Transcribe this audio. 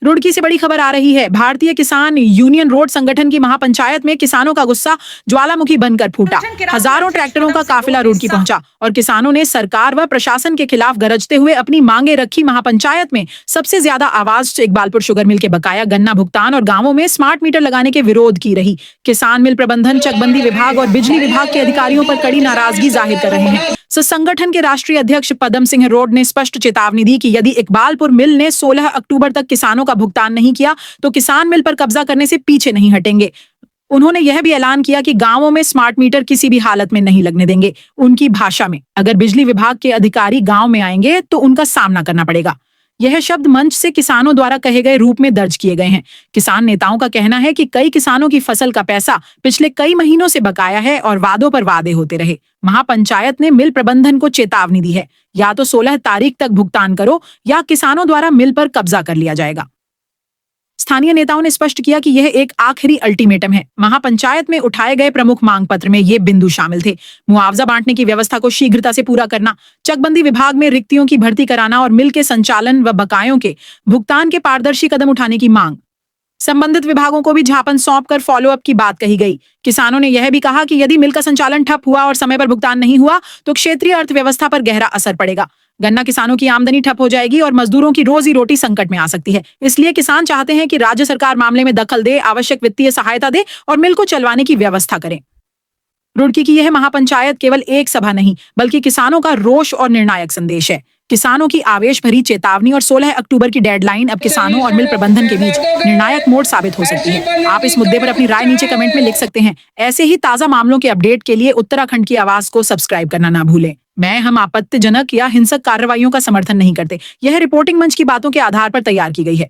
रुड़की से बड़ी खबर आ रही है। भारतीय किसान यूनियन रोड संगठन की महापंचायत में किसानों का गुस्सा ज्वालामुखी बनकर फूटा। हजारों ट्रैक्टरों का काफिला रुड़की पहुंचा और किसानों ने सरकार व प्रशासन के खिलाफ गरजते हुए अपनी मांगे रखी। महापंचायत में सबसे ज्यादा आवाज इकबालपुर शुगर मिल के बकाया गन्ना भुगतान और गांवों में स्मार्ट मीटर लगाने के विरोध की रही। किसान मिल प्रबंधन, चकबंदी विभाग और बिजली विभाग के अधिकारियों पर कड़ी नाराजगी जाहिर कर रहे हैं। संगठन के राष्ट्रीय अध्यक्ष पदम सिंह रोड ने स्पष्ट चेतावनी दी कि यदि इकबालपुर मिल ने 16 अक्टूबर तक किसानों का भुगतान नहीं किया तो किसान मिल पर कब्जा करने से पीछे नहीं हटेंगे। उन्होंने यह भी ऐलान किया कि गांवों में स्मार्ट मीटर किसी भी हालत में नहीं लगने देंगे। उनकी भाषा में, अगर बिजली विभाग के अधिकारी गांव में आएंगे तो उनका सामना करना पड़ेगा। यह शब्द मंच से किसानों द्वारा कहे गए रूप में दर्ज किए गए हैं। किसान नेताओं का कहना है कि कई किसानों की फसल का पैसा पिछले कई महीनों से बकाया है और वादों पर वादे होते रहे। महापंचायत ने मिल प्रबंधन को चेतावनी दी है, या तो 16 तारीख तक भुगतान करो या किसानों द्वारा मिल पर कब्जा कर लिया जाएगा। स्थानीय नेताओं ने स्पष्ट किया कि यह एक आखिरी अल्टीमेटम है। महापंचायत में उठाए गए प्रमुख मांग पत्र में ये बिंदु शामिल थे: मुआवजा बांटने की व्यवस्था को शीघ्रता से पूरा करना, चकबंदी विभाग में रिक्तियों की भर्ती कराना और मिल के संचालन व बकायों के भुगतान के पारदर्शी कदम उठाने की मांग। संबंधित विभागों को भी झापन सौंपकर फॉलोअप की बात कही गई। किसानों ने यह भी कहा कि यदि मिल का संचालन ठप हुआ और समय पर भुगतान नहीं हुआ तो क्षेत्रीय अर्थव्यवस्था पर गहरा असर पड़ेगा। गन्ना किसानों की आमदनी ठप हो जाएगी और मजदूरों की रोजी रोटी संकट में आ सकती है। इसलिए किसान चाहते हैं कि राज्य सरकार मामले में दखल दे, आवश्यक वित्तीय सहायता दे और मिल को चलवाने की व्यवस्था करे। रुड़की की यह महापंचायत केवल एक सभा नहीं बल्कि किसानों का रोष और निर्णायक संदेश है। किसानों की आवेश भरी चेतावनी और 16 अक्टूबर की डेडलाइन अब किसानों और मिल प्रबंधन के बीच निर्णायक मोड़ साबित हो सकती है। आप इस मुद्दे पर अपनी राय नीचे कमेंट में लिख सकते हैं। ऐसे ही ताजा मामलों के अपडेट के लिए उत्तराखंड की आवाज को सब्सक्राइब करना ना भूलें। हम आपत्तिजनक या हिंसक कार्रवाइयों का समर्थन नहीं करते। यह रिपोर्टिंग मंच की बातों के आधार पर तैयार की गई है।